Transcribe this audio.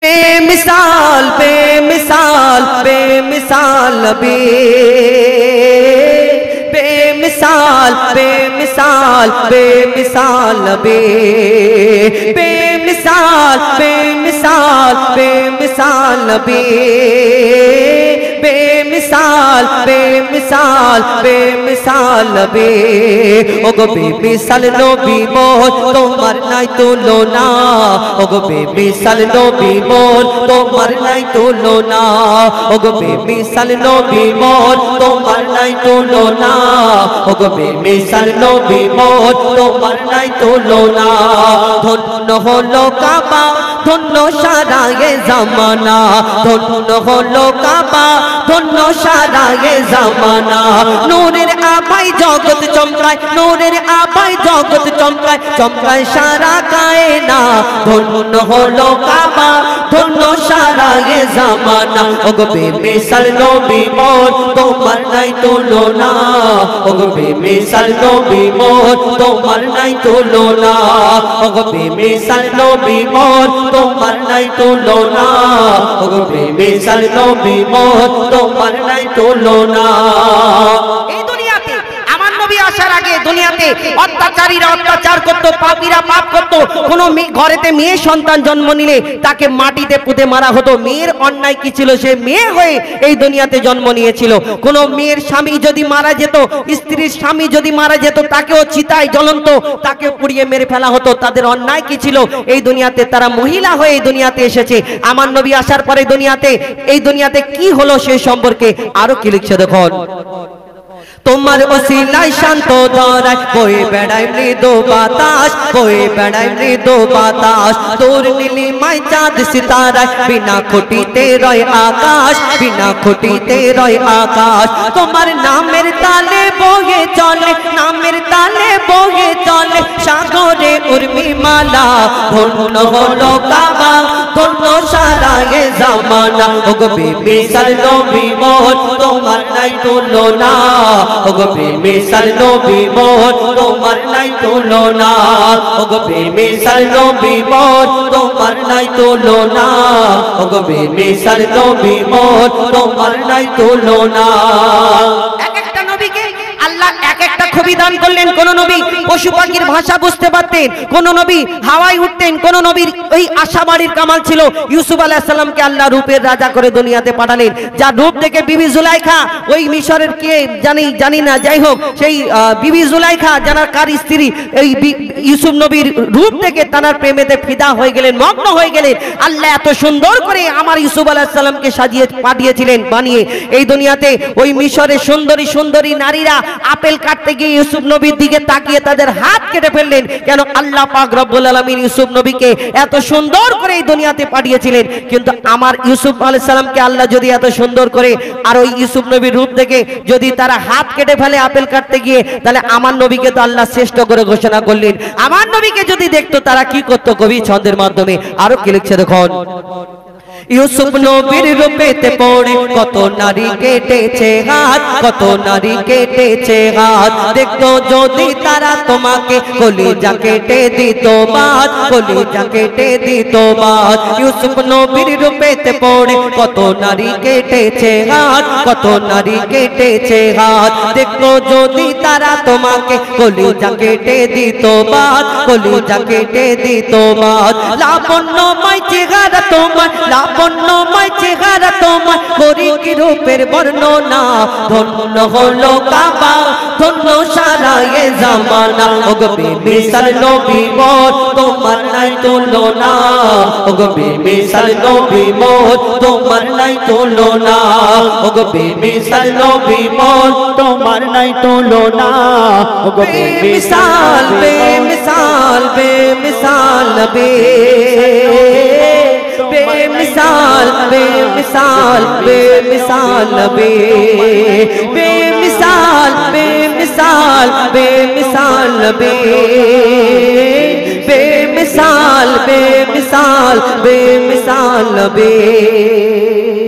बेमिसाल बेमिसाल बेमिसाल नबी बेमिसाल बेमिसाल बेमिसाल नबी बेमिसाल बेमिसाल बेमिसाल नबी बेमिसाल बेमिसाल बेमिसाल नबी ओगो बेमिसाल नबी मोर তোমার নাই তুলনা ওগো বেমিসাল নবী মোর তোমার নাই তুলনা ওগো বেমিসাল নবী মোর তোমার নাই তুলনা ওগো বেমিসাল নবী মোর তোমার নাই তুলনা ধন্য হলো কাবা ধন্য সারা এ জামানা ধন্য হলো কাবা ধন্য সারা এ জামানা নূরের আভায় জগৎ চমকায় নূরের আভায় জগৎ চমকায় চমকায় সারা কায়না ধন্য হলো কাবা ধন্য সারা এ জামানা ওগো বেমিসাল নবী মোর তোমার নাই তুলনা ওগো বেমিসাল নবী মোর তোমার নাই তুলনা ওগো বেমিসাল নবী মোর তোমার নাই তুলনা ওগো বেমিসাল নবী মোর তোমার নাই তুলনা এই দুনিয়াতে আমার নবী আসার আগে দুনিয়াতে অত্যাচারীরা অত্যাচার করত পাপীরা পাপ করত কোন ঘরেতে মেয়ে সন্তান জন্ম নিলে তাকে মাটিতে পুঁতে মারা হতো মেয়ের অন্যায় কি ছিল সে মেয়ে হয়ে এই দুনিয়াতে জন্ম নিয়েছিল কোন মেয়ের স্বামী যদি মারা যেত স্ত্রীর স্বামী যদি মারা যেত তাকেও চিতায় জ্বলন্ত তাকে পুড়িয়ে মেরে ফেলা হতো তাদের অন্যায় কি ছিল এই দুনিয়াতে তারা মহিলা হয়ে এই দুনিয়াতে এসেছে আমার নবী আসার পরে দুনিয়াতে এই দুনিয়াতে কি হলো সেই সম্পর্কে আরো কি লিখছে দেখুন তোমার ওসিলায় শান্ত ধরায় বয়ে বেড়ায় মৃদু বাতাস বয়ে বেড়ায় মৃদু বাতাস তোর নীলিমায় চাঁদ সিতারায় বিনা খুঁটিতে রয় আকাশ বিনা খুঁটিতে রয় আকাশ তোমার নামের তালে বয়ে চলে নামের তালে বয়ে চলে সাগরে উর্মিমালা ধন্য হলো কাবা ধন্য সারা এ জামানা ওগো বেমিসাল নবী মোর তোমার নাই তুলনা ওগো বেমিসাল নবী মোর তোমার নাই তুলনা ওগো বেমিসাল নবী মোর তোমার নাই তুলনা ওগো বেমিসাল নবী মোর তোমার নাই তুলনা এক একটা নবীকে আল্লাহ এক একটা খুবই দান করলেন কোন নবী পশু পাখির ভাষা বুঝতে পারতেন কোন নবী হাওয়ায় উঠতেন কোন নবীর ওই আশাবাড়ির কামাল ছিল ইউসুফ আলাইহিস সালামকে আল্লাহ রূপের রাজা করে দুনিয়াতে পাঠালেন যার রূপ দেখে বিবি জুলাইখা ওই মিশরের কে জানি না যাই হোক সেই বিবি জুলাইখা জানার কার স্ত্রী এই ইউসুফ নবীর রূপ দেখে তার প্রেমেতে ফিদা হয়ে গেলেন মগ্ন হয়ে গেলেন আল্লাহ এত সুন্দর করে আমার ইউসুফ আলাইহিস সালামকে সাজিয়ে পাঠিয়েছিলেন বানিয়ে এই দুনিয়াতে ওই মিশরের সুন্দরী সুন্দরী নারীরা আপেল কাটতে গিয়ে ইউসুফ নবীর দিকে তাকিয়ে তাদের হাত কেটে ফেললেন কেন আল্লাহ পাক রব্বুল আলামিন ইউসুফ নবীকে এত সুন্দর করে এই দুনিয়াতে পাঠিয়েছিলেন কিন্তু আমার ইউসুফ আলাইহিস সালামকে আল্লাহ যদি এত সুন্দর করে আর ওই ইউসুফ নবীর রূপ দেখে যদি তারা হাত কেটে ফেলে আপেল কাটতে গিয়ে তাহলে আমার নবীকে তো আল্লাহ শ্রেষ্ঠ করে ঘোষণা করলেন আমার নবীকে যদি দেখতো তারা কি করতো কবি ছন্দের মাধ্যমে আরো কি লিখছে দেখুন ইউসুফ নবীর রূপেতে পড়ে কত নারী কেটেছে হাত কত নারী কেটেছে হাত দেখতো যদি তারা তোমাকে কলিজা কেটে দিত বাদ কলিজা কেটে দিত বাদ ইউসুফ নবীর রূপেতে পড়ে কত নারী কেটেছে হাত কত নারী কেটেছে হাত দেখতো যদি তারা তোমাকে কলিজা কেটে দিত বাদ কলিজা কেটে দিত বাদ লাবণ্যময় চেহারা তোমার লাবণ্যময় চেহারা তোমার করি কি রূপের বর্ণনা ধন্য হলো কাবা ধন্য সারা এ জামানা ওগো বেমিসাল নবী মোর তোমার নাই তুলনা ওগো বেমিসাল নবী মোর তোমার নাই তুলনা ওগো বেমিসাল নবী মোর তোমার নাই তুলনা ওগো বেমিসাল বেমিসাল বেমিসাল নবী बेमिसाल बेमिसाल बेमिसाल नबी बेमिसाल बेमिसाल बेमिसाल नबी बेमिसाल बेमिसाल बेमिसाल नबी